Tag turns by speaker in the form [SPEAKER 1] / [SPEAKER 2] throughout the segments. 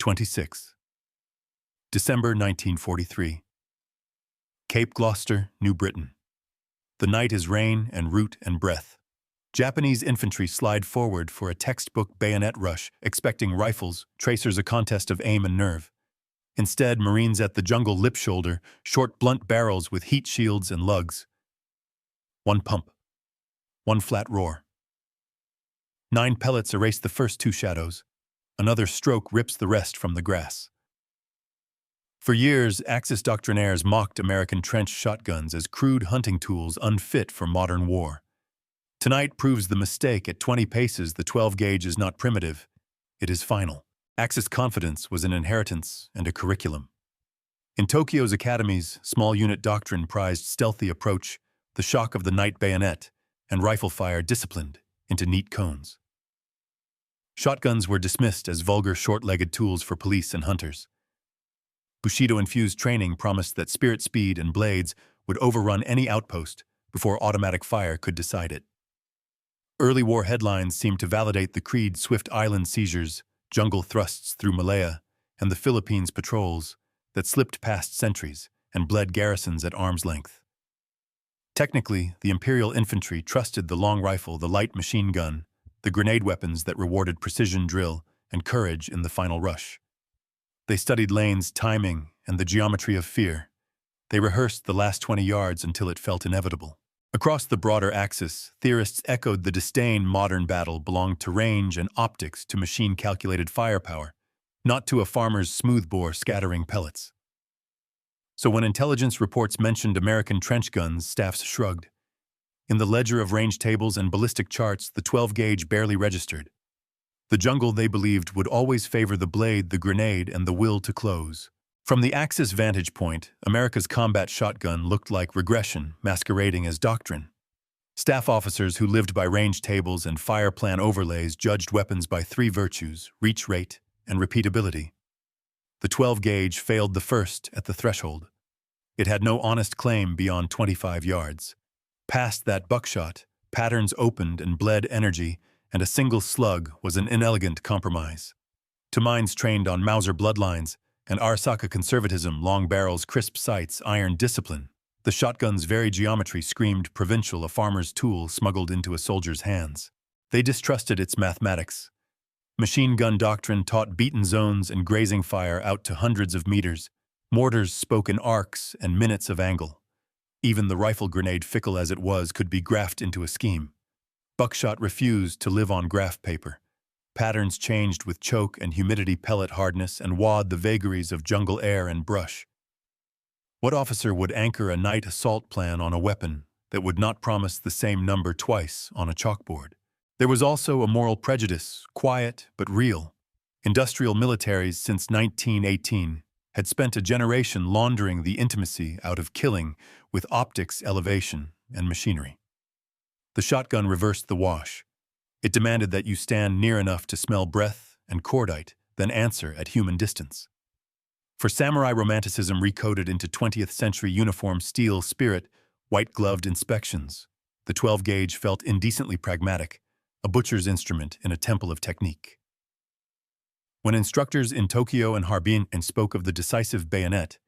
[SPEAKER 1] 26. December 1943. Cape Gloucester, New Britain. The night is rain and root and breath. Japanese infantry slide forward for a textbook bayonet rush, expecting rifles, tracers a contest of aim and nerve. Instead, Marines at the jungle lip shoulder, short blunt barrels with heat shields and lugs. One pump. One flat roar. 9 pellets erase the first 2 shadows. Another stroke rips the rest from the grass. For years, Axis doctrinaires mocked American trench shotguns as crude hunting tools unfit for modern war. Tonight proves the mistake. At 20 paces, the 12-gauge is not primitive. It is final. Axis confidence was an inheritance and a curriculum. In Tokyo's academies, small unit doctrine prized stealthy approach, the shock of the night bayonet, and rifle fire disciplined into neat cones. Shotguns were dismissed as vulgar short-legged tools for police and hunters. Bushido-infused training promised that spirit speed and blades would overrun any outpost before automatic fire could decide it. Early war headlines seemed to validate the creed's swift island seizures, jungle thrusts through Malaya, and the Philippines patrols that slipped past sentries and bled garrisons at arm's length. Technically, the Imperial infantry trusted the long rifle, the light machine gun, the grenade weapons that rewarded precision drill and courage in the final rush. They studied lanes, timing, and the geometry of fear. They rehearsed the last 20 yards until it felt inevitable. Across the broader axis, theorists echoed the disdain modern battle belonged to range and optics, to machine-calculated firepower, not to a farmer's smoothbore scattering pellets. So when intelligence reports mentioned American trench guns, staffs shrugged. In the ledger of range tables and ballistic charts, the 12-gauge barely registered. The jungle, they believed, would always favor the blade, the grenade, and the will to close. From the Axis vantage point, America's combat shotgun looked like regression masquerading as doctrine. Staff officers who lived by range tables and fire plan overlays judged weapons by 3 virtues: reach rate and repeatability. The 12-gauge failed the first at the threshold. It had no honest claim beyond 25 yards. Past that buckshot, patterns opened and bled energy, and a single slug was an inelegant compromise. To minds trained on Mauser bloodlines and Arasaka conservatism, long barrels, crisp sights, iron discipline, the shotgun's very geometry screamed provincial, a farmer's tool smuggled into a soldier's hands. They distrusted its mathematics. Machine gun doctrine taught beaten zones and grazing fire out to hundreds of meters. Mortars spoke in arcs and minutes of angle. Even the rifle grenade, fickle as it was, could be graphed into a scheme. Buckshot refused to live on graph paper. Patterns changed with choke and humidity, pellet hardness, and wad the vagaries of jungle air and brush. What officer would anchor a night assault plan on a weapon that would not promise the same number twice on a chalkboard? There was also a moral prejudice, quiet but real. Industrial militaries since 1918 had spent a generation laundering the intimacy out of killing with optics, elevation, and machinery. The shotgun reversed the wash. It demanded that you stand near enough to smell breath and cordite, then answer at human distance. For samurai romanticism recoded into 20th century uniform steel spirit, white-gloved inspections, the 12-gauge felt indecently pragmatic, a butcher's instrument in a temple of technique. When instructors in Tokyo and Harbin spoke of the decisive bayonet,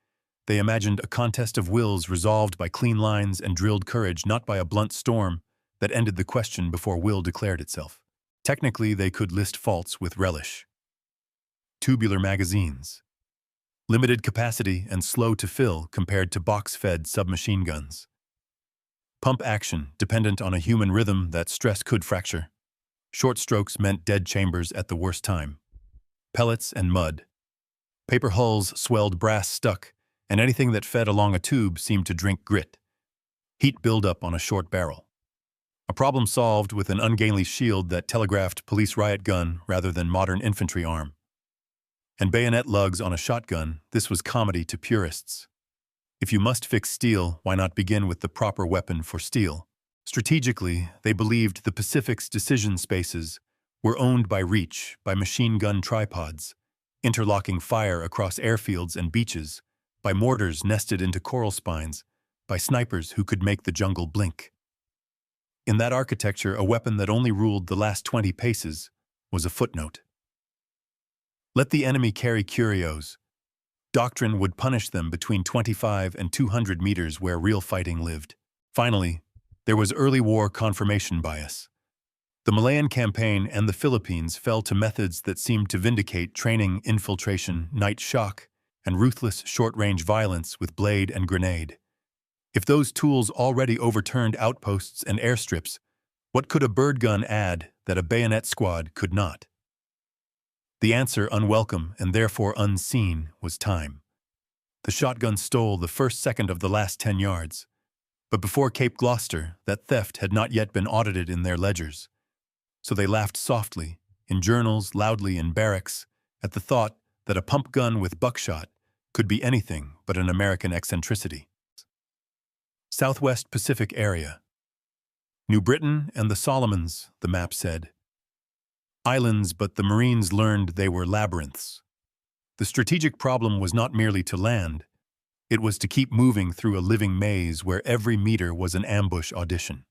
[SPEAKER 1] they imagined a contest of wills resolved by clean lines and drilled courage, not by a blunt storm that ended the question before will declared itself. Technically, they could list faults with relish. Tubular magazines. Limited capacity and slow to fill compared to box-fed submachine guns. Pump action dependent on a human rhythm that stress could fracture. Short strokes meant dead chambers at the worst time. Pellets and mud. Paper hulls swelled brass stuck, and anything that fed along a tube seemed to drink grit. Heat buildup on a short barrel. A problem solved with an ungainly shield that telegraphed police riot gun rather than modern infantry arm. And bayonet lugs on a shotgun, this was comedy to purists. If you must fix steel, why not begin with the proper weapon for steel? Strategically, they believed the Pacific's decision spaces were owned by reach, by machine gun tripods, interlocking fire across airfields and beaches, by mortars nested into coral spines, by snipers who could make the jungle blink. In that architecture, a weapon that only ruled the last 20 paces was a footnote. Let the enemy carry curios. Doctrine would punish them between 25 and 200 meters where real fighting lived. Finally, there was early war confirmation bias. The Malayan campaign and the Philippines fell to methods that seemed to vindicate training, infiltration, night shock, and ruthless short-range violence with blade and grenade. If those tools already overturned outposts and airstrips, what could a bird gun add that a bayonet squad could not? The answer, unwelcome and therefore unseen, was time. The shotgun stole the first second of the last 10 yards. But before Cape Gloucester, that theft had not yet been audited in their ledgers. So they laughed softly, in journals, loudly in barracks, at the thought that a pump gun with buckshot could be anything but an American eccentricity. Southwest Pacific area. New Britain and the Solomons, the map said. Islands, but the Marines learned they were labyrinths. The strategic problem was not merely to land, it was to keep moving through a living maze where every meter was an ambush audition.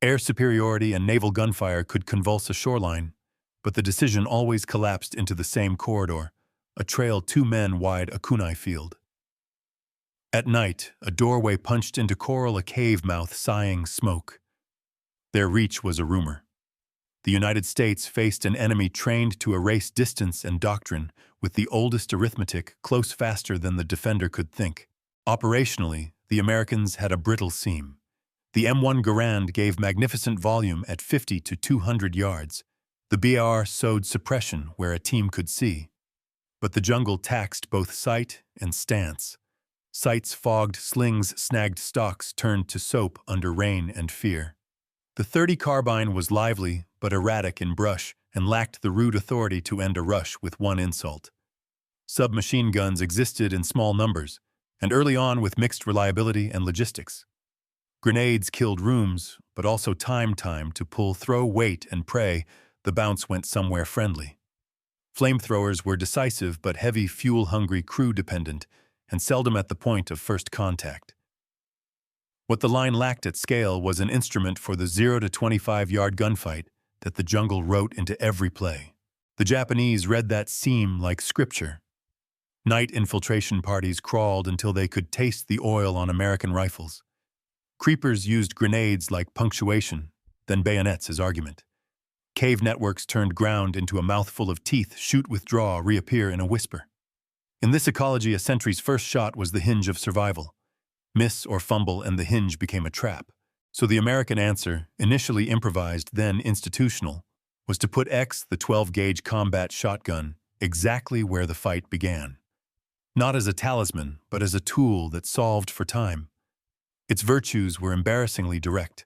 [SPEAKER 1] Air superiority and naval gunfire could convulse a shoreline, but the decision always collapsed into the same corridor, a trail 2 men wide, a kunai field. At night, a doorway punched into coral, a cave mouth sighing smoke. Their reach was a rumor. The United States faced an enemy trained to erase distance and doctrine with the oldest arithmetic close faster than the defender could think. Operationally, the Americans had a brittle seam. The M1 Garand gave magnificent volume at 50 to 200 yards. The BAR sowed suppression where a team could see. But the jungle taxed both sight and stance. Sights fogged, slings snagged, stocks turned to soap under rain and fear. The .30 carbine was lively but erratic in brush and lacked the rude authority to end a rush with one insult. Submachine guns existed in small numbers, and early on with mixed reliability and logistics. Grenades killed rooms, but also time to pull, throw, wait, and pray. The bounce went somewhere friendly. Flamethrowers were decisive but heavy, fuel-hungry, crew-dependent, and seldom at the point of first contact. What the line lacked at scale was an instrument for the 0 to 25-yard gunfight that the jungle wrote into every play. The Japanese read that seam like scripture. Night infiltration parties crawled until they could taste the oil on American rifles. Creepers used grenades like punctuation, then bayonets as argument. Cave networks turned ground into a mouthful of teeth, shoot, withdraw, reappear in a whisper. In this ecology, a sentry's first shot was the hinge of survival. Miss or fumble and the hinge became a trap. So the American answer, initially improvised, then institutional, was to put X, the 12-gauge combat shotgun, exactly where the fight began. Not as a talisman, but as a tool that solved for time. Its virtues were embarrassingly direct.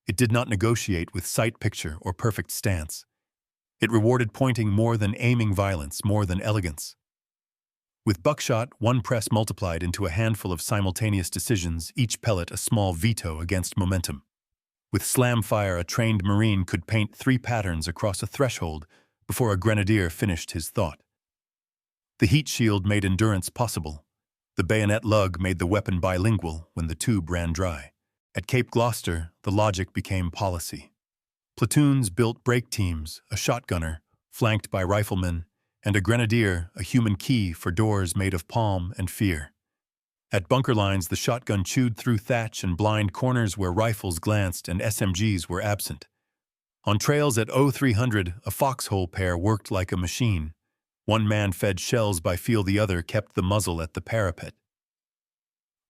[SPEAKER 1] It did not negotiate with sight picture or perfect stance. It rewarded pointing more than aiming, violence more than elegance. With buckshot, one press multiplied into a handful of simultaneous decisions, each pellet a small veto against momentum. With slam fire, a trained Marine could paint 3 patterns across a threshold before a grenadier finished his thought. The heat shield made endurance possible. The bayonet lug made the weapon bilingual when the tube ran dry. At Cape Gloucester, the logic became policy. Platoons built break teams, a shotgunner, flanked by riflemen, and a grenadier, a human key for doors made of palm and fear. At bunker lines, the shotgun chewed through thatch and blind corners where rifles glanced and SMGs were absent. On trails at 0300, a foxhole pair worked like a machine. One man fed shells by feel, the other kept the muzzle at the parapet.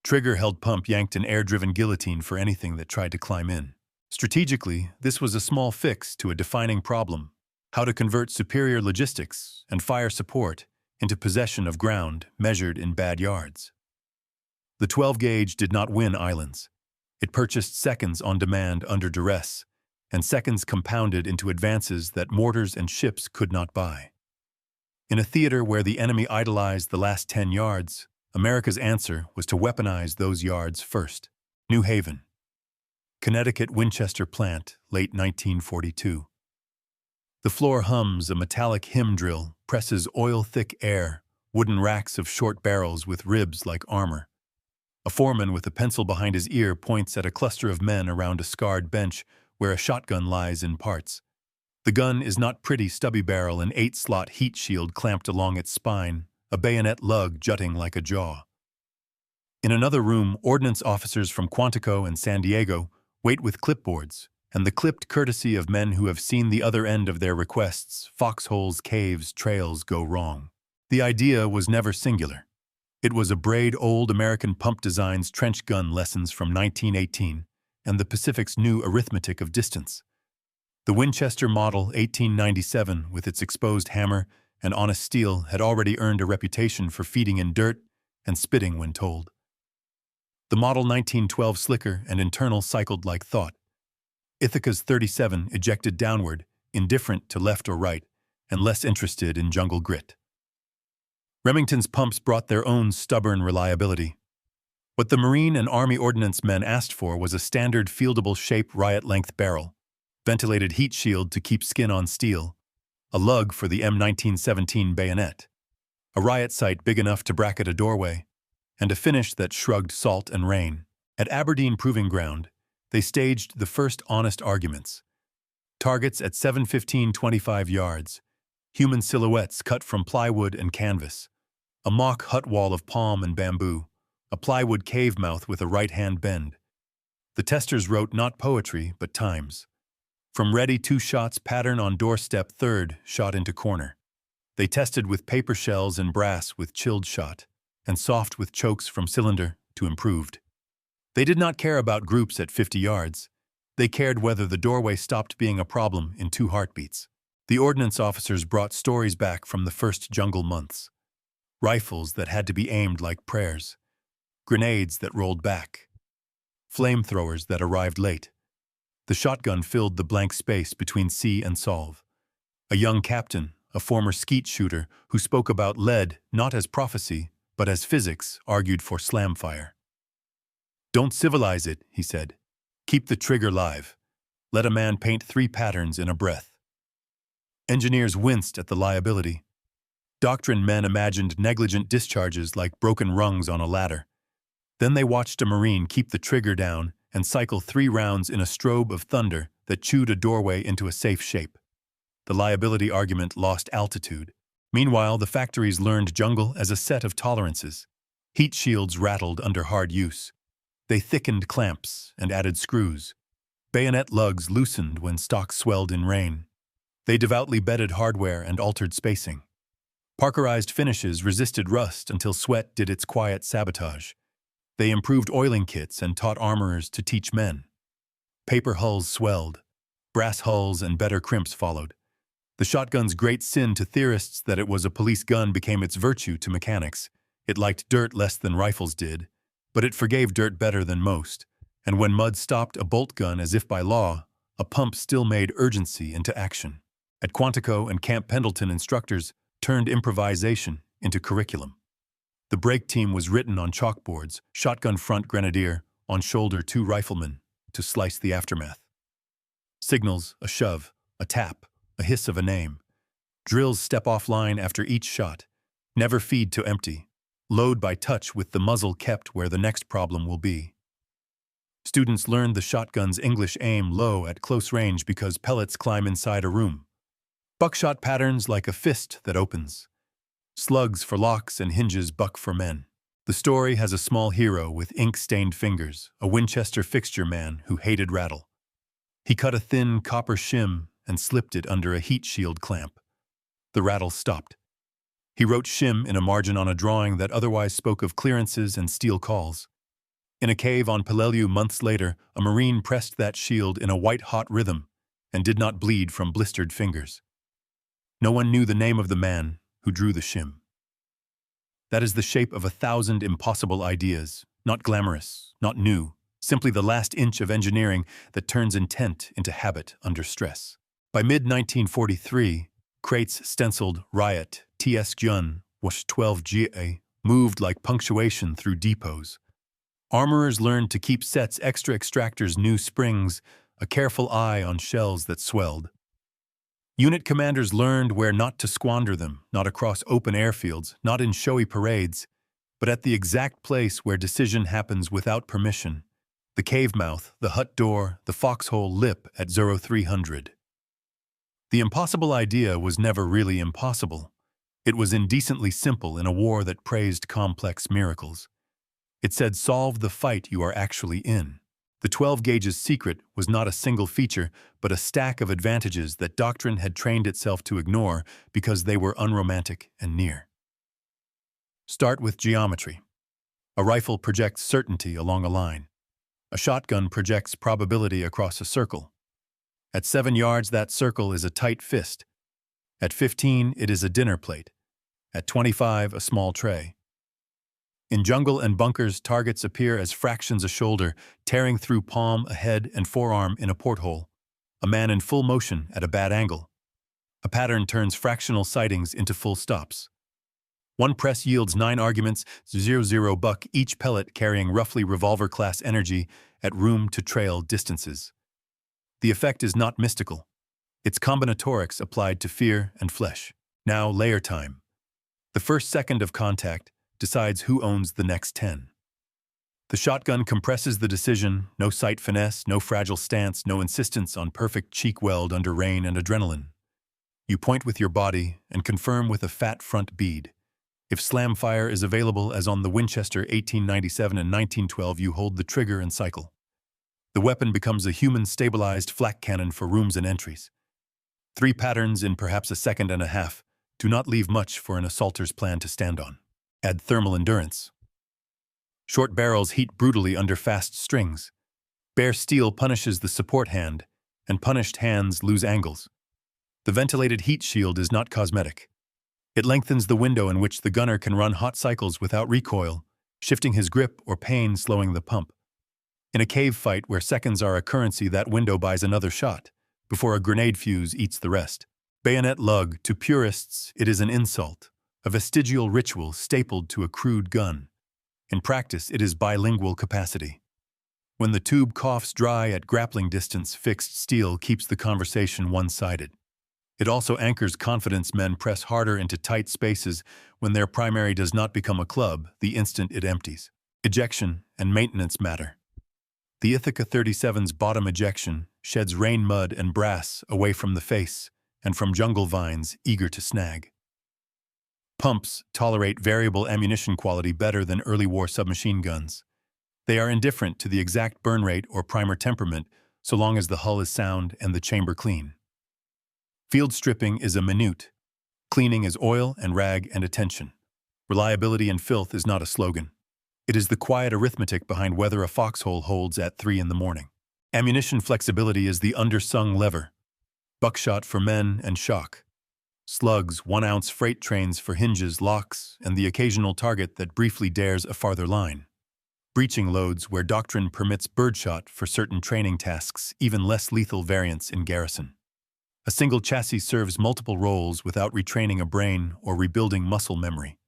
[SPEAKER 1] Trigger held pump, yanked an air-driven guillotine for anything that tried to climb in. Strategically, this was a small fix to a defining problem: how to convert superior logistics and fire support into possession of ground measured in bad yards. The 12-gauge did not win islands. It purchased seconds on demand under duress, and seconds compounded into advances that mortars and ships could not buy. In a theater where the enemy idolized the last 10 yards, America's answer was to weaponize those yards first. New Haven. Connecticut Winchester plant, late 1942. The floor hums a metallic hymn drill, presses oil-thick air, wooden racks of short barrels with ribs like armor. A foreman with a pencil behind his ear points at a cluster of men around a scarred bench where a shotgun lies in parts. The gun is not pretty stubby barrel and 8-slot heat shield clamped along its spine, a bayonet lug jutting like a jaw. In another room, ordnance officers from Quantico and San Diego wait with clipboards, and the clipped courtesy of men who have seen the other end of their requests, foxholes, caves, trails go wrong. The idea was never singular. It was a braid old American pump design's trench gun lessons from 1918 and the Pacific's new arithmetic of distance. The Winchester Model 1897, with its exposed hammer and honest steel, had already earned a reputation for feeding in dirt and spitting when told. The Model 1912 slicker and internal cycled like thought. Ithaca's 37 ejected downward, indifferent to left or right, and less interested in jungle grit. Remington's pumps brought their own stubborn reliability. What the Marine and Army Ordnance men asked for was a standard fieldable shape riot-length barrel, ventilated heat shield to keep skin on steel, a lug for the M1917 bayonet, a riot sight big enough to bracket a doorway, and a finish that shrugged salt and rain. At Aberdeen Proving Ground, they staged the first honest arguments. Targets at 7:15-25 yards, human silhouettes cut from plywood and canvas, a mock hut wall of palm and bamboo, a plywood cave mouth with a right-hand bend. The testers wrote not poetry, but times. From ready 2 shots pattern on doorstep, 3rd shot into corner. They tested with paper shells and brass with chilled shot, and soft with chokes from cylinder to improved. They did not care about groups at 50 yards. They cared whether the doorway stopped being a problem in 2 heartbeats. The ordnance officers brought stories back from the first jungle months. Rifles that had to be aimed like prayers. Grenades that rolled back. Flamethrowers that arrived late. The shotgun filled the blank space between see and solve. A young captain, a former skeet shooter, who spoke about lead not as prophecy, but as physics, argued for slam fire. "Don't civilize it," he said. "Keep the trigger live. Let a man paint 3 patterns in a breath." Engineers winced at the liability. Doctrine men imagined negligent discharges like broken rungs on a ladder. Then they watched a Marine keep the trigger down and cycle 3 rounds in a strobe of thunder that chewed a doorway into a safe shape. The liability argument lost altitude. Meanwhile, the factories learned jungle as a set of tolerances. Heat shields rattled under hard use. They thickened clamps and added screws. Bayonet lugs loosened when stock swelled in rain. They devoutly bedded hardware and altered spacing. Parkerized finishes resisted rust until sweat did its quiet sabotage. They improved oiling kits and taught armorers to teach men. Paper hulls swelled. Brass hulls and better crimps followed. The shotgun's great sin to theorists that it was a police gun became its virtue to mechanics. It liked dirt less than rifles did, but it forgave dirt better than most, and when mud stopped a bolt gun as if by law, a pump still made urgency into action. At Quantico and Camp Pendleton, instructors turned improvisation into curriculum. The break team was written on chalkboards, shotgun front grenadier, on shoulder 2 riflemen, to slice the aftermath. Signals, a shove, a tap, a hiss of a name. Drills step offline after each shot. Never feed to empty. Load by touch with the muzzle kept where the next problem will be. Students learned the shotgun's English aim low at close range because pellets climb inside a room. Buckshot patterns like a fist that opens. Slugs for locks and hinges buck for men. The story has a small hero with ink-stained fingers, a Winchester fixture man who hated rattle. He cut a thin copper shim and slipped it under a heat shield clamp. The rattle stopped. He wrote shim in a margin on a drawing that otherwise spoke of clearances and steel calls. In a cave on Peleliu months later, a Marine pressed that shield in a white-hot rhythm and did not bleed from blistered fingers. No one knew the name of the man who drew the shim. That is the shape of 1,000 impossible ideas, not glamorous, not new, simply the last inch of engineering that turns intent into habit under stress. By mid-1943, crates stenciled Riot, TS Jun, Wash 12 GA, moved like punctuation through depots. Armorers learned to keep sets extra extractors, new springs, a careful eye on shells that swelled. Unit commanders learned where not to squander them, not across open airfields, not in showy parades, but at the exact place where decision happens without permission, the cave mouth, the hut door, the foxhole lip at 0300. The impossible idea was never really impossible. It was indecently simple in a war that praised complex miracles. It said, solve the fight you are actually in. The 12 gauge's secret was not a single feature, but a stack of advantages that doctrine had trained itself to ignore because they were unromantic and near. Start with geometry. A rifle projects certainty along a line. A shotgun projects probability across a circle. At 7 yards, that circle is a tight fist. At 15, it is a dinner plate. At 25, a small tray. In jungle and bunkers, targets appear as fractions a shoulder, tearing through palm, a head, and forearm in a porthole. A man in full motion at a bad angle. A pattern turns fractional sightings into full stops. One press yields 9 arguments, 0-0 buck, each pellet carrying roughly revolver-class energy at room-to-trail distances. The effect is not mystical. It's combinatorics applied to fear and flesh. Now, layer time. The first second of contact decides who owns the next 10. The shotgun compresses the decision, no sight finesse, no fragile stance, no insistence on perfect cheek weld under rain and adrenaline. You point with your body and confirm with a fat front bead. If slam fire is available as on the Winchester 1897 and 1912, you hold the trigger and cycle. The weapon becomes a human-stabilized flak cannon for rooms and entries. 3 patterns in perhaps a second and a half do not leave much for an assaulter's plan to stand on. Add thermal endurance. Short barrels heat brutally under fast strings. Bare steel punishes the support hand, and punished hands lose angles. The ventilated heat shield is not cosmetic. It lengthens the window in which the gunner can run hot cycles without recoil, shifting his grip or pain slowing the pump. In a cave fight where seconds are a currency, that window buys another shot, before a grenade fuse eats the rest. Bayonet lug, to purists, it is an insult, a vestigial ritual stapled to a crude gun. In practice, it is bilingual capacity. When the tube coughs dry at grappling distance, fixed steel keeps the conversation one-sided. It also anchors confidence. Men press harder into tight spaces when their primary does not become a club the instant it empties. Ejection and maintenance matter. The Ithaca 37's bottom ejection sheds rain, mud, and brass away from the face and from jungle vines eager to snag. Pumps tolerate variable ammunition quality better than early war submachine guns. They are indifferent to the exact burn rate or primer temperament so long as the hull is sound and the chamber clean. Field stripping is a minute. Cleaning is oil and rag and attention. Reliability and filth is not a slogan. It is the quiet arithmetic behind whether a foxhole holds at 3 in the morning. Ammunition flexibility is the undersung lever. Buckshot for men and shock. Slugs, 1-ounce freight trains for hinges, locks, and the occasional target that briefly dares a farther line. Breaching loads where doctrine permits birdshot for certain training tasks, even less lethal variants in garrison. A single chassis serves multiple roles without retraining a brain or rebuilding muscle memory.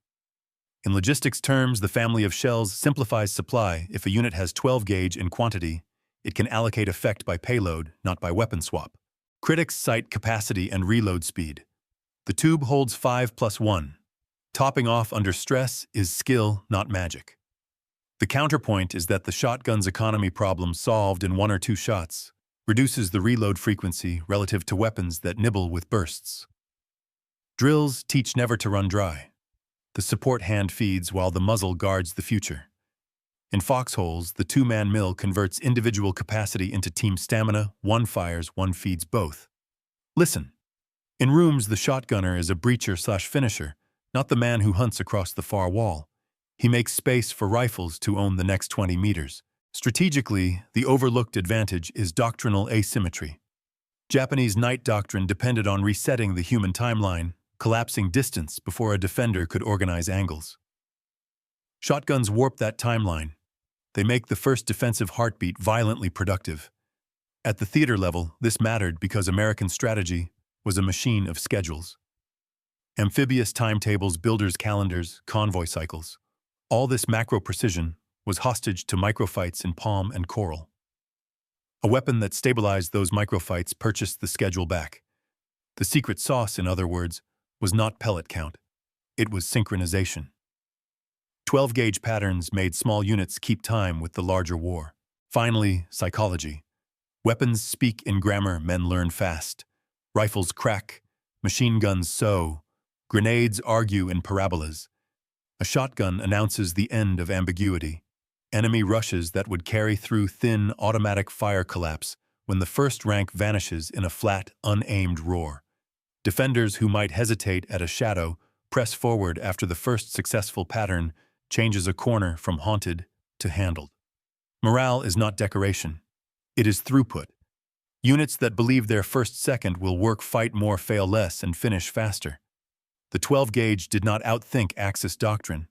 [SPEAKER 1] In logistics terms, the family of shells simplifies supply. If a unit has 12 gauge in quantity, it can allocate effect by payload, not by weapon swap. Critics cite capacity and reload speed. The tube holds 5+1. Topping off under stress is skill, not magic. The counterpoint is that the shotgun's economy problem solved in 1 or 2 shots reduces the reload frequency relative to weapons that nibble with bursts. Drills teach never to run dry. The support hand feeds while the muzzle guards the future. In foxholes, the 2-man mill converts individual capacity into team stamina. 1 fires, 1 feeds both. Listen. In rooms, the shotgunner is a breacher/finisher, not the man who hunts across the far wall. He makes space for rifles to own the next 20 meters. Strategically, the overlooked advantage is doctrinal asymmetry. Japanese night doctrine depended on resetting the human timeline, collapsing distance before a defender could organize angles. Shotguns warp that timeline. They make the first defensive heartbeat violently productive. At the theater level, this mattered because American strategy was a machine of schedules. Amphibious timetables, builders' calendars, convoy cycles. All this macro precision was hostage to microfights in palm and coral. A weapon that stabilized those microfights purchased the schedule back. The secret sauce, in other words, was not pellet count. It was synchronization. 12-gauge patterns made small units keep time with the larger war. Finally, psychology. Weapons speak in grammar men learn fast. Rifles crack, machine guns sow, grenades argue in parabolas. A shotgun announces the end of ambiguity. Enemy rushes that would carry through thin automatic fire collapse when the first rank vanishes in a flat, unaimed roar. Defenders who might hesitate at a shadow press forward after the first successful pattern changes a corner from haunted to handled. Morale is not decoration. It is throughput. Units that believe their first second will work fight more, fail less, and finish faster. The 12-gauge did not outthink Axis doctrine.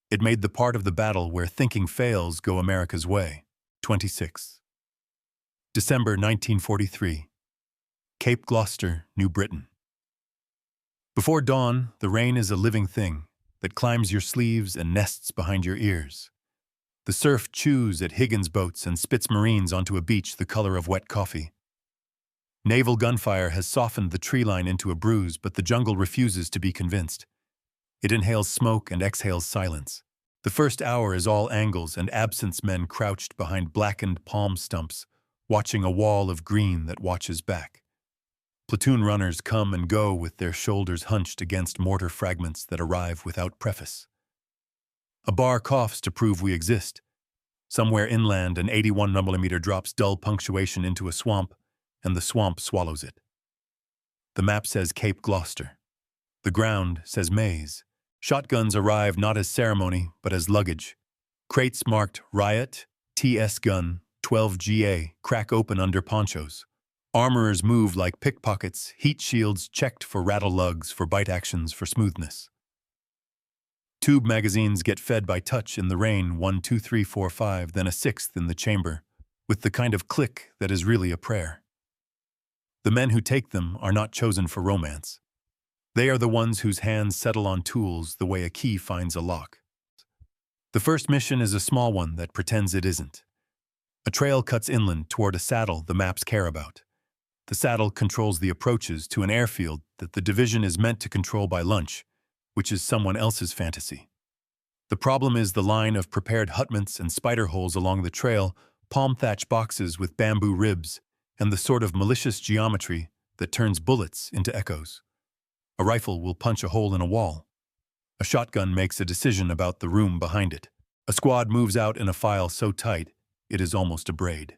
[SPEAKER 1] It made the part of the battle where thinking fails go America's way. 26. December 1943. Cape Gloucester, New Britain. Before dawn, the rain is a living thing that climbs your sleeves and nests behind your ears. The surf chews at Higgins boats and spits Marines onto a beach the color of wet coffee. Naval gunfire has softened the tree line into a bruise, but the jungle refuses to be convinced. It inhales smoke and exhales silence. The first hour is all angles and absence, men crouched behind blackened palm stumps, watching a wall of green that watches back. Platoon runners come and go with their shoulders hunched against mortar fragments that arrive without preface. A bar coughs to prove we exist. Somewhere inland, an 81mm drops dull punctuation into a swamp, and the swamp swallows it. The map says Cape Gloucester. The ground says Maze. Shotguns arrive not as ceremony, but as luggage. Crates marked Riot, TS gun, 12GA, crack open under ponchos. Armorers move like pickpockets, heat shields checked for rattle lugs, for bite actions, for smoothness. Tube magazines get fed by touch in the rain, 1, 2, 3, 4, 5, then a sixth in the chamber, with the kind of click that is really a prayer. The men who take them are not chosen for romance. They are the ones whose hands settle on tools the way a key finds a lock. The first mission is a small one that pretends it isn't. A trail cuts inland toward a saddle the maps care about. The saddle controls the approaches to an airfield that the division is meant to control by lunch, which is someone else's fantasy. The problem is the line of prepared hutments and spider holes along the trail, palm-thatch boxes with bamboo ribs, and the sort of malicious geometry that turns bullets into echoes. A rifle will punch a hole in a wall. A shotgun makes a decision about the room behind it. A squad moves out in a file so tight, it is almost a braid.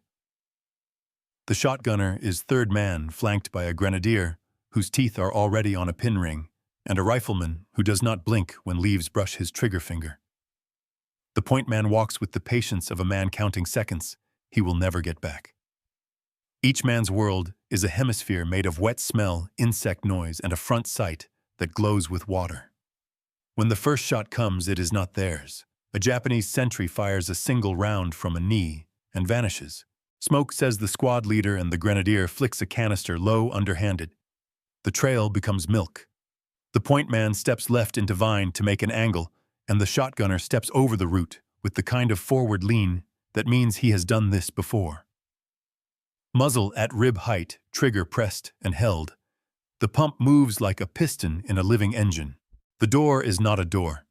[SPEAKER 1] The shotgunner is third man, flanked by a grenadier, whose teeth are already on a pin ring, and a rifleman who does not blink when leaves brush his trigger finger. The point man walks with the patience of a man counting seconds he will never get back. Each man's world is a hemisphere made of wet smell, insect noise, and a front sight that glows with water. When the first shot comes, it is not theirs. A Japanese sentry fires a single round from a knee and vanishes. Smoke says the squad leader, and the grenadier flicks a canister low underhanded. The trail becomes milk. The point man steps left into vine to make an angle, and the shotgunner steps over the route with the kind of forward lean that means he has done this before. Muzzle at rib height, trigger pressed and held. The pump moves like a piston in a living engine. The door is not a door.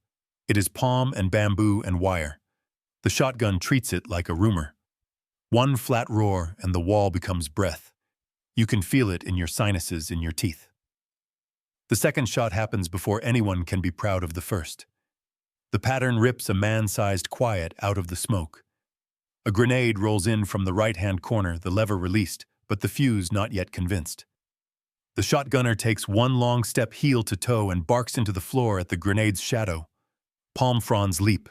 [SPEAKER 1] It is palm and bamboo and wire. The shotgun treats it like a rumor. One flat roar and the wall becomes breath. You can feel it in your sinuses, in your teeth. The second shot happens before anyone can be proud of the first. The pattern rips a man-sized quiet out of the smoke. A grenade rolls in from the right-hand corner, the lever released, but the fuse not yet convinced. The shotgunner takes one long step heel to toe and barks into the floor at the grenade's shadow. Palm fronds leap.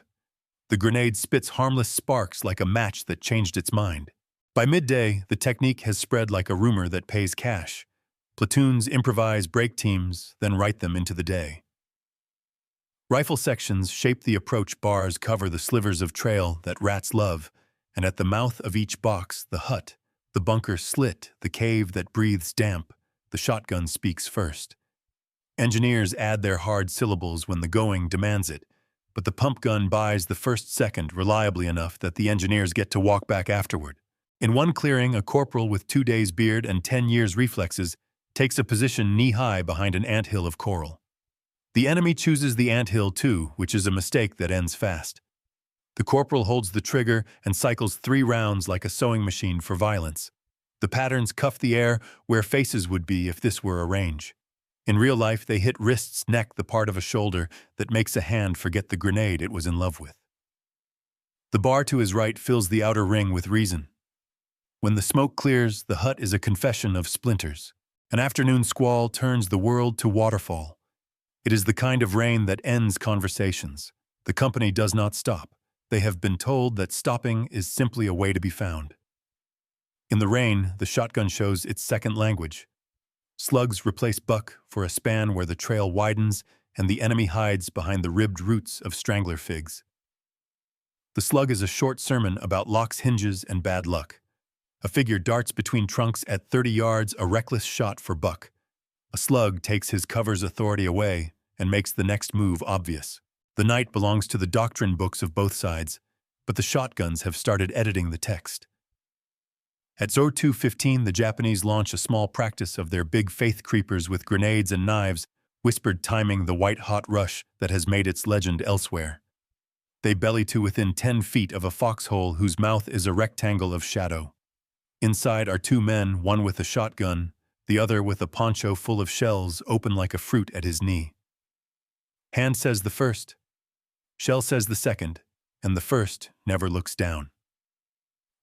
[SPEAKER 1] The grenade spits harmless sparks like a match that changed its mind. By midday, the technique has spread like a rumor that pays cash. Platoons improvise break teams, then write them into the day. Rifle sections shape the approach, bars cover the slivers of trail that rats love, and at the mouth of each box, the hut, the bunker slit, the cave that breathes damp, the shotgun speaks first. Engineers add their hard syllables when the going demands it, but the pump gun buys the first second reliably enough that the engineers get to walk back afterward. In one clearing, a corporal with 2 days' beard and 10 years' reflexes takes a position knee-high behind an anthill of coral. The enemy chooses the anthill too, which is a mistake that ends fast. The corporal holds the trigger and cycles 3 rounds like a sewing machine for violence. The patterns cuff the air where faces would be if this were a range. In real life, they hit wrists, neck, the part of a shoulder that makes a hand forget the grenade it was in love with. The bar to his right fills the outer ring with reason. When the smoke clears, the hut is a confession of splinters. An afternoon squall turns the world to waterfall. It is the kind of rain that ends conversations. The company does not stop. They have been told that stopping is simply a way to be found. In the rain, the shotgun shows its second language. Slugs replace buck for a span where the trail widens and the enemy hides behind the ribbed roots of strangler figs. The slug is a short sermon about locks, hinges, and bad luck. A figure darts between trunks at 30 yards, a reckless shot for buck. A slug takes his cover's authority away and makes the next move obvious. The night belongs to the doctrine books of both sides, but the shotguns have started editing the text. At 02:15, the Japanese launch a small practice of their big faith creepers with grenades and knives, whispered timing the white-hot rush that has made its legend elsewhere. They belly to within 10 feet of a foxhole whose mouth is a rectangle of shadow. Inside are two men, one with a shotgun, the other with a poncho full of shells open like a fruit at his knee. Hand says the first, shell says the second, and the first never looks down.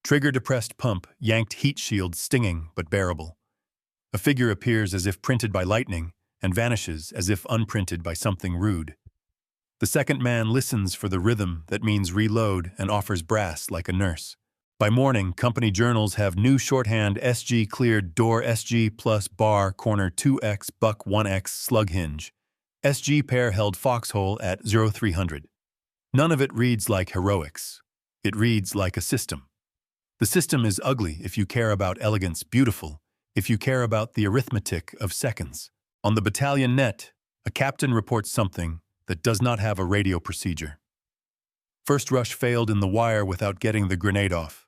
[SPEAKER 1] Trigger depressed pump, yanked heat shield stinging but bearable. A figure appears as if printed by lightning and vanishes as if unprinted by something rude. The second man listens for the rhythm that means reload and offers brass like a nurse. By morning, company journals have new shorthand: SG cleared, door SG plus bar, corner 2X, buck 1X, slug hinge. SG pair held foxhole at 0300. None of it reads like heroics. It reads like a system. The system is ugly if you care about elegance, beautiful if you care about the arithmetic of seconds. On the battalion net, a captain reports something that does not have a radio procedure. First rush failed in the wire without getting the grenade off.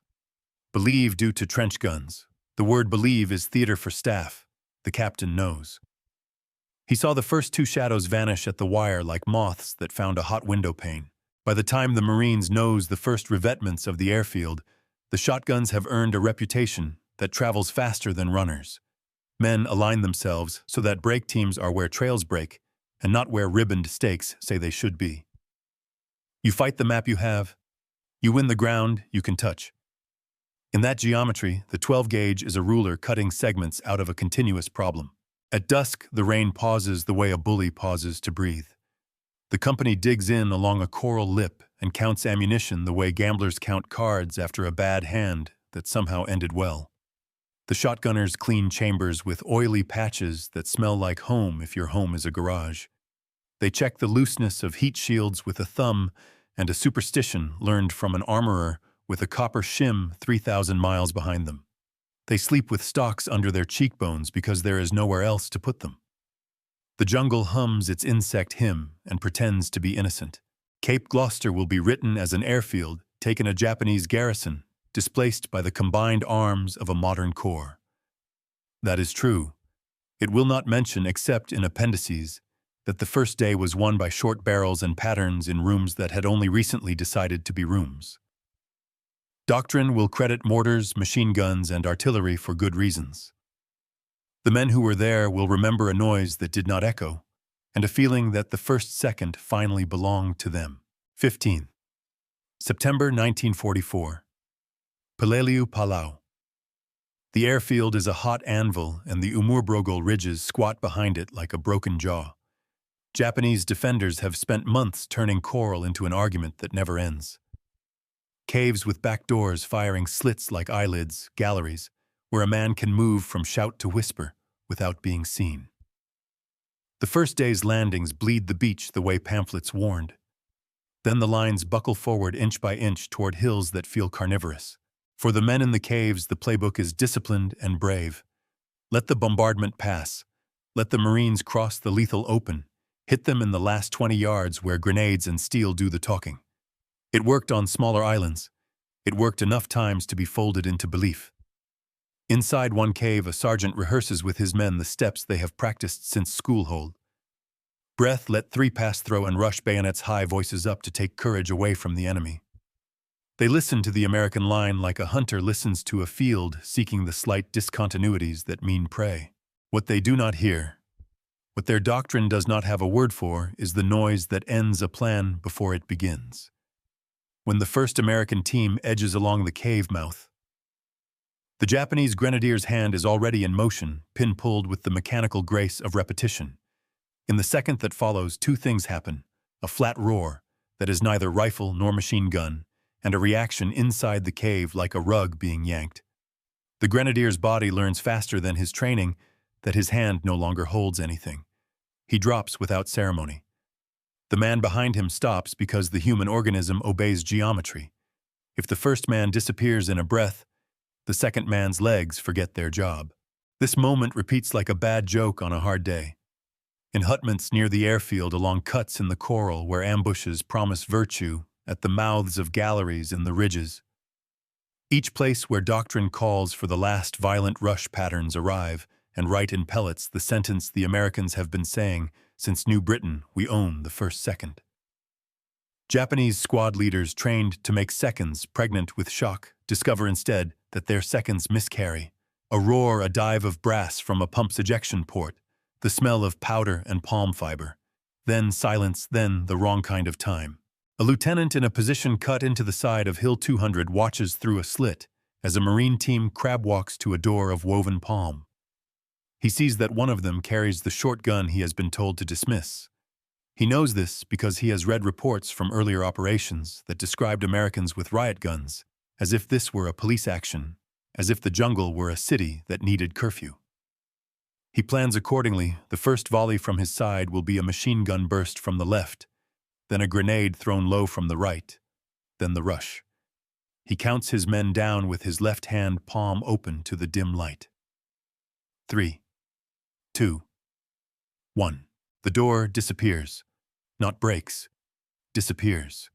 [SPEAKER 1] Believe due to trench guns. The word believe is theater for staff. The captain knows. He saw the first two shadows vanish at the wire like moths that found a hot window pane. By the time the Marines nose the first revetments of the airfield, the shotguns have earned a reputation that travels faster than runners. Men align themselves so that break teams are where trails break and not where ribboned stakes say they should be. You fight the map you have. You win the ground you can touch. In that geometry, the 12-gauge is a ruler cutting segments out of a continuous problem. At dusk, the rain pauses the way a bully pauses to breathe. The company digs in along a coral lip and counts ammunition the way gamblers count cards after a bad hand that somehow ended well. The shotgunners clean chambers with oily patches that smell like home if your home is a garage. They check the looseness of heat shields with a thumb and a superstition learned from an armorer with a copper shim 3,000 miles behind them. They sleep with stocks under their cheekbones because there is nowhere else to put them. The jungle hums its insect hymn and pretends to be innocent. Cape Gloucester will be written as an airfield taken a Japanese garrison, displaced by the combined arms of a modern corps. That is true. It will not mention, except in appendices, that the first day was won by short barrels and patterns in rooms that had only recently decided to be rooms. Doctrine will credit mortars, machine guns, and artillery for good reasons. The men who were there will remember a noise that did not echo, and a feeling that the first second finally belonged to them. 15. September 1944. Peleliu, Palau. The airfield is a hot anvil, and the Umurbrogol ridges squat behind it like a broken jaw. Japanese defenders have spent months turning coral into an argument that never ends. Caves with back doors firing slits like eyelids, galleries, where a man can move from shout to whisper without being seen. The first day's landings bleed the beach the way pamphlets warned. Then the lines buckle forward inch by inch toward hills that feel carnivorous. For the men in the caves, the playbook is disciplined and brave. Let the bombardment pass. Let the Marines cross the lethal open. Hit them in the last 20 yards where grenades and steel do the talking. It worked on smaller islands. It worked enough times to be folded into belief. Inside one cave, a sergeant rehearses with his men the steps they have practiced since school hold. Breath, let 3 pass, throw, and rush bayonets high, voices up to take courage away from the enemy. They listen to the American line like a hunter listens to a field, seeking the slight discontinuities that mean prey. What they do not hear, what their doctrine does not have a word for, is the noise that ends a plan before it begins. When the first American team edges along the cave mouth, the Japanese grenadier's hand is already in motion, pin-pulled with the mechanical grace of repetition. In the second that follows, two things happen: a flat roar that is neither rifle nor machine gun, and a reaction inside the cave like a rug being yanked. The grenadier's body learns faster than his training that his hand no longer holds anything. He drops without ceremony. The man behind him stops because the human organism obeys geometry. If the first man disappears in a breath, the second man's legs forget their job. This moment repeats like a bad joke on a hard day. In hutments near the airfield, along cuts in the coral where ambushes promise virtue, at the mouths of galleries in the ridges. Each place where doctrine calls for the last violent rush patterns arrive and write in pellets the sentence the Americans have been saying since New Britain: we own the first second. Japanese squad leaders trained to make seconds pregnant with shock discover instead that their seconds miscarry. A roar, a dive of brass from a pump's ejection port, the smell of powder and palm fiber. Then silence, then the wrong kind of time. A lieutenant in a position cut into the side of Hill 200 watches through a slit as a Marine team crab walks to a door of woven palm. He sees that one of them carries the short gun he has been told to dismiss. He knows this because he has read reports from earlier operations that described Americans with riot guns, as if this were a police action, as if the jungle were a city that needed curfew. He plans accordingly. The first volley from his side will be a machine gun burst from the left, then a grenade thrown low from the right, then the rush. He counts his men down with his left hand palm open to the dim light. 3, 2, 1. The door disappears. Not breaks. Disappears.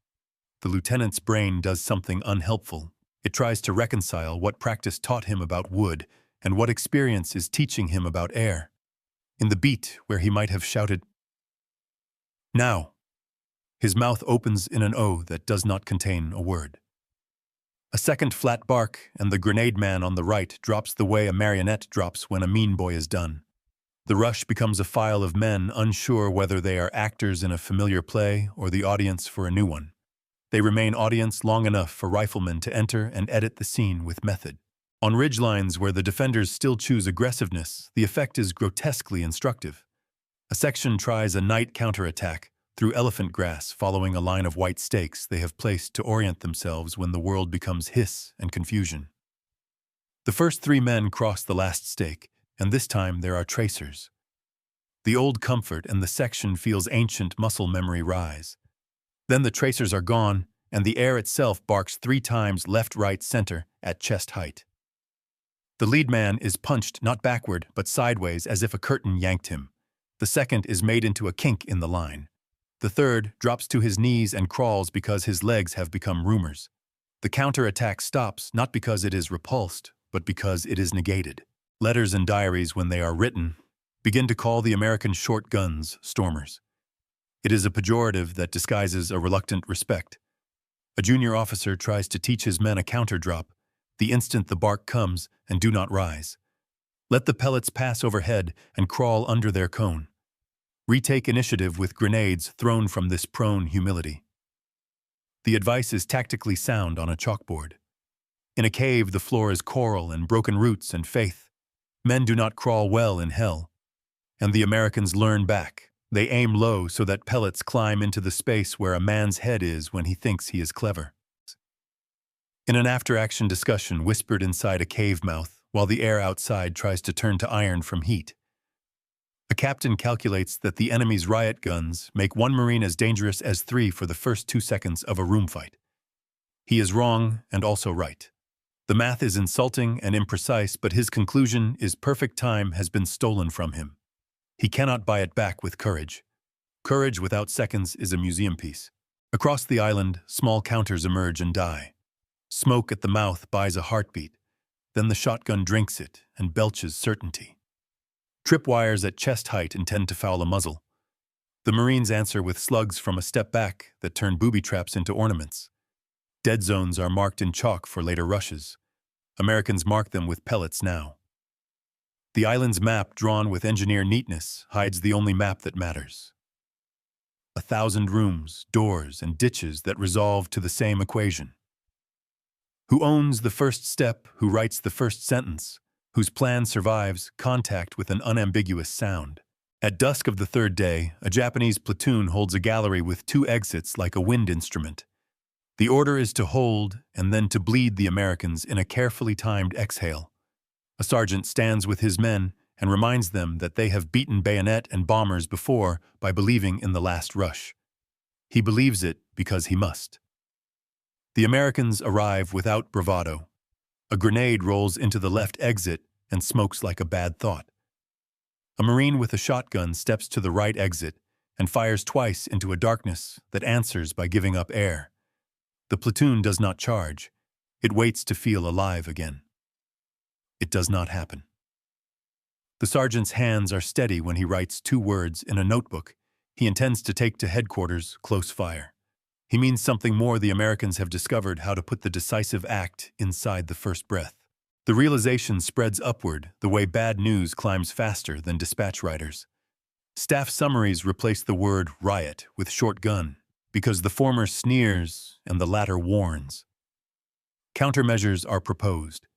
[SPEAKER 1] The lieutenant's brain does something unhelpful. It tries to reconcile what practice taught him about wood and what experience is teaching him about air. In the beat where he might have shouted, "Now!" his mouth opens in an O that does not contain a word. A second flat bark, and the grenade man on the right drops the way a marionette drops when a mean boy is done. The rush becomes a file of men unsure whether they are actors in a familiar play or the audience for a new one. They remain audience long enough for riflemen to enter and edit the scene with method. On ridgelines where the defenders still choose aggressiveness, the effect is grotesquely instructive. A section tries a night counterattack through elephant grass following a line of white stakes they have placed to orient themselves when the world becomes hiss and confusion. The first 3 men cross the last stake, and this time there are tracers. The old comfort and the section feels ancient muscle memory rise. Then the tracers are gone, and the air itself barks 3 times left, right, center at chest height. The lead man is punched not backward but sideways as if a curtain yanked him. The second is made into a kink in the line. The third drops to his knees and crawls because his legs have become rumors. The counterattack stops not because it is repulsed, but because it is negated. Letters and diaries, when they are written, begin to call the American short guns stormers. It is a pejorative that disguises a reluctant respect. A junior officer tries to teach his men a counter-drop, the instant the bark comes, and do not rise. Let the pellets pass overhead and crawl under their cone. Retake initiative with grenades thrown from this prone humility. The advice is tactically sound on a chalkboard. In a cave, the floor is coral and broken roots and faith. Men do not crawl well in hell. And the Americans learn back. They aim low so that pellets climb into the space where a man's head is when he thinks he is clever. In an after-action discussion whispered inside a cave mouth, while the air outside tries to turn to iron from heat, a captain calculates that the enemy's riot guns make 1 Marine as dangerous as 3 for the first 2 seconds of a room fight. He is wrong and also right. The math is insulting and imprecise, but his conclusion is perfect. Time has been stolen from him. He cannot buy it back with courage. Courage without seconds is a museum piece. Across the island, small counters emerge and die. Smoke at the mouth buys a heartbeat. Then the shotgun drinks it and belches certainty. Tripwires at chest height intend to foul a muzzle. The Marines answer with slugs from a step back that turn booby traps into ornaments. Dead zones are marked in chalk for later rushes. Americans mark them with pellets now. The island's map, drawn with engineer neatness, hides the only map that matters. 1,000 rooms, doors, and ditches that resolve to the same equation. Who owns the first step, who writes the first sentence, whose plan survives contact with an unambiguous sound. At dusk of the third day, a Japanese platoon holds a gallery with 2 exits like a wind instrument. The order is to hold and then to bleed the Americans in a carefully timed exhale. A sergeant stands with his men and reminds them that they have beaten bayonet and bombers before by believing in the last rush. He believes it because he must. The Americans arrive without bravado. A grenade rolls into the left exit and smokes like a bad thought. A Marine with a shotgun steps to the right exit and fires twice into a darkness that answers by giving up air. The platoon does not charge. It waits to feel alive again. It does not happen. The sergeant's hands are steady when he writes 2 words in a notebook he intends to take to headquarters, close fire. He means something more. The Americans have discovered how to put the decisive act inside the first breath. The realization spreads upward the way bad news climbs faster than dispatch riders. Staff summaries replace the word riot with short gun, because the former sneers and the latter warns. Countermeasures are proposed.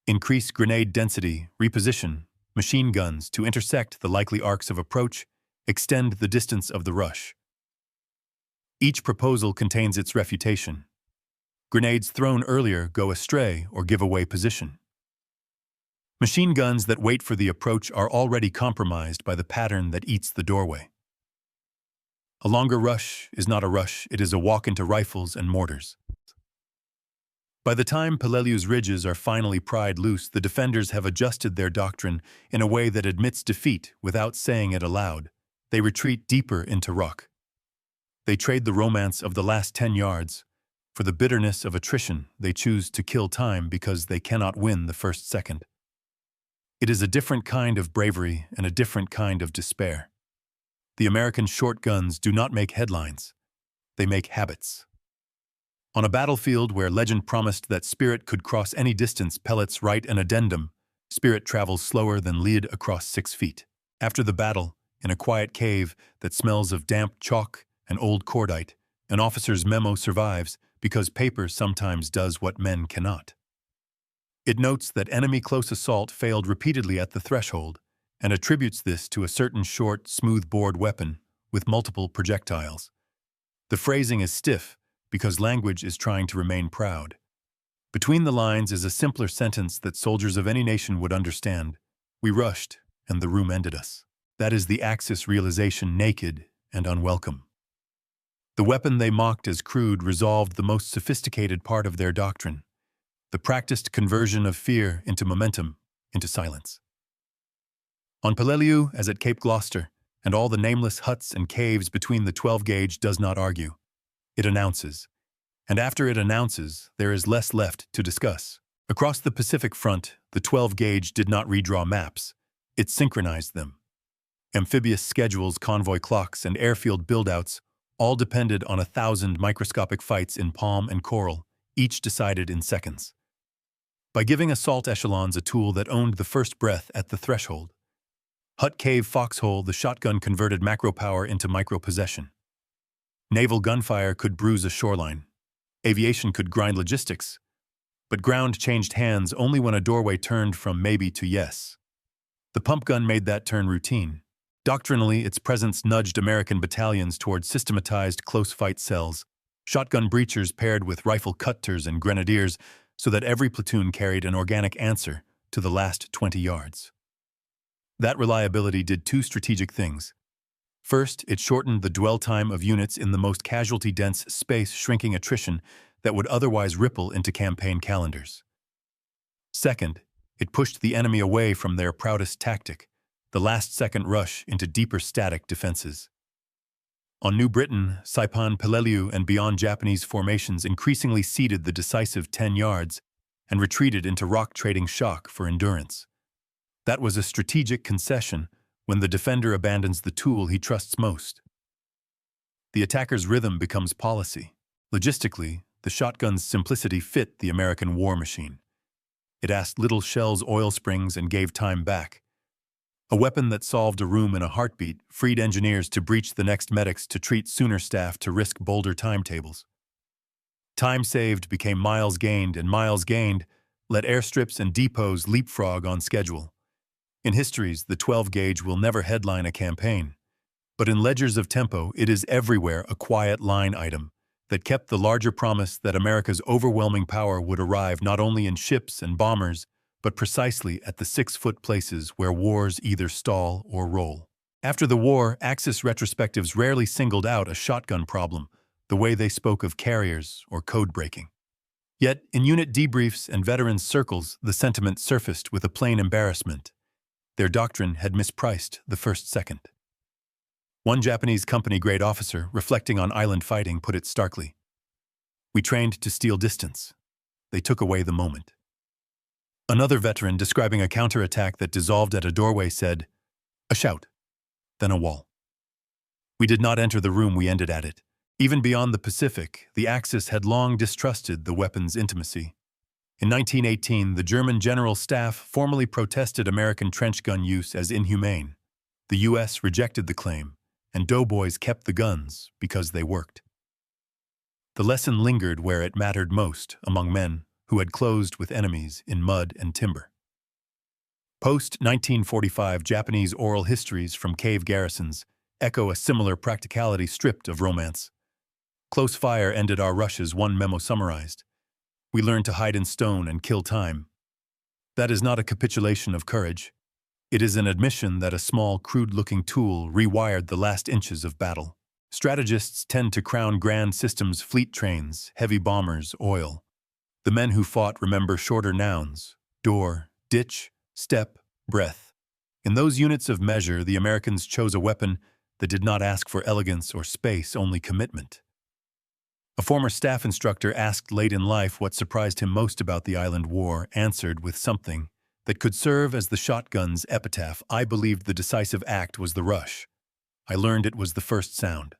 [SPEAKER 1] Increase grenade density, reposition machine guns to intersect the likely arcs of approach, extend the distance of the rush. Each proposal contains its refutation. Grenades thrown earlier go astray or give away position. Machine guns that wait for the approach are already compromised by the pattern that eats the doorway. A longer rush is not a rush, it is a walk into rifles and mortars. By the time Peleliu's ridges are finally pried loose, the defenders have adjusted their doctrine in a way that admits defeat without saying it aloud. They retreat deeper into rock. They trade the romance of the last 10 yards for the bitterness of attrition. They choose to kill time because they cannot win the first second. It is a different kind of bravery and a different kind of despair. The American short guns do not make headlines. They make habits. On a battlefield where legend promised that Spirit could cross any distance, pellets write an addendum. Spirit travels slower than lead across 6 feet. After the battle, in a quiet cave that smells of damp chalk and old cordite, an officer's memo survives because paper sometimes does what men cannot. It notes that enemy close assault failed repeatedly at the threshold and attributes this to a certain short, smooth-bored weapon with multiple projectiles. The phrasing is stiff because language is trying to remain proud. Between the lines is a simpler sentence that soldiers of any nation would understand. We rushed, and the room ended us. That is the Axis realization, naked and unwelcome. The weapon they mocked as crude resolved the most sophisticated part of their doctrine, the practiced conversion of fear into momentum, into silence. On Peleliu, as at Cape Gloucester, and all the nameless huts and caves between, the 12-gauge does not argue. It announces. And after it announces, there is less left to discuss. Across the Pacific front, the 12-gauge did not redraw maps. It synchronized them. Amphibious schedules, convoy clocks, and airfield build-outs all depended on 1,000 microscopic fights in palm and coral, each decided in seconds. By giving assault echelons a tool that owned the first breath at the threshold, hut, cave, foxhole, the shotgun converted macro power into micro possession. Naval gunfire could bruise a shoreline. Aviation could grind logistics. But ground changed hands only when a doorway turned from maybe to yes. The pump gun made that turn routine. Doctrinally, its presence nudged American battalions toward systematized close-fight cells, shotgun breachers paired with rifle cutters and grenadiers, so that every platoon carried an organic answer to the last 20 yards. That reliability did 2 strategic things. First, it shortened the dwell time of units in the most casualty-dense space, shrinking attrition that would otherwise ripple into campaign calendars. Second, it pushed the enemy away from their proudest tactic, the last-second rush into deeper static defenses. On New Britain, Saipan, Peleliu, and beyond, Japanese formations increasingly ceded the decisive 10 yards and retreated into rock-trading shock for endurance. That was a strategic concession when the defender abandons the tool he trusts most. The attacker's rhythm becomes policy. Logistically, the shotgun's simplicity fit the American war machine. It asked little shells oil springs and gave time back. A weapon that solved a room in a heartbeat, freed engineers to breach the next medics to treat sooner staff to risk bolder timetables. Time saved became miles gained, and miles gained let airstrips and depots leapfrog on schedule. In histories, the 12-gauge will never headline a campaign. But in ledgers of tempo, it is everywhere a quiet line item that kept the larger promise that America's overwhelming power would arrive not only in ships and bombers, but precisely at the 6-foot places where wars either stall or roll. After the war, Axis retrospectives rarely singled out a shotgun problem, the way they spoke of carriers or code breaking. Yet, in unit debriefs and veterans' circles, the sentiment surfaced with a plain embarrassment. Their doctrine had mispriced the first second. One Japanese company-grade officer, reflecting on island fighting, put it starkly. "We trained to steal distance. They took away the moment." Another veteran, describing a counterattack that dissolved at a doorway, said, "A shout, then a wall. We did not enter the room, we ended at it." Even beyond the Pacific, the Axis had long distrusted the weapon's intimacy. In 1918, the German General Staff formally protested American trench gun use as inhumane. The U.S. rejected the claim, and doughboys kept the guns because they worked. The lesson lingered where it mattered most, among men who had closed with enemies in mud and timber. Post-1945 Japanese oral histories from cave garrisons echo a similar practicality stripped of romance. "Close fire ended our rushes," one memo summarized. "We learned to hide in stone and kill time." That is not a capitulation of courage. It is an admission that a small, crude-looking tool rewired the last inches of battle. Strategists tend to crown grand systems, fleet trains, heavy bombers, oil. The men who fought remember shorter nouns: door, ditch, step, breath. In those units of measure, the Americans chose a weapon that did not ask for elegance or space, only commitment. A former staff instructor, asked late in life what surprised him most about the Island War, answered with something that could serve as the shotgun's epitaph: "I believed the decisive act was the rush. I learned it was the first sound."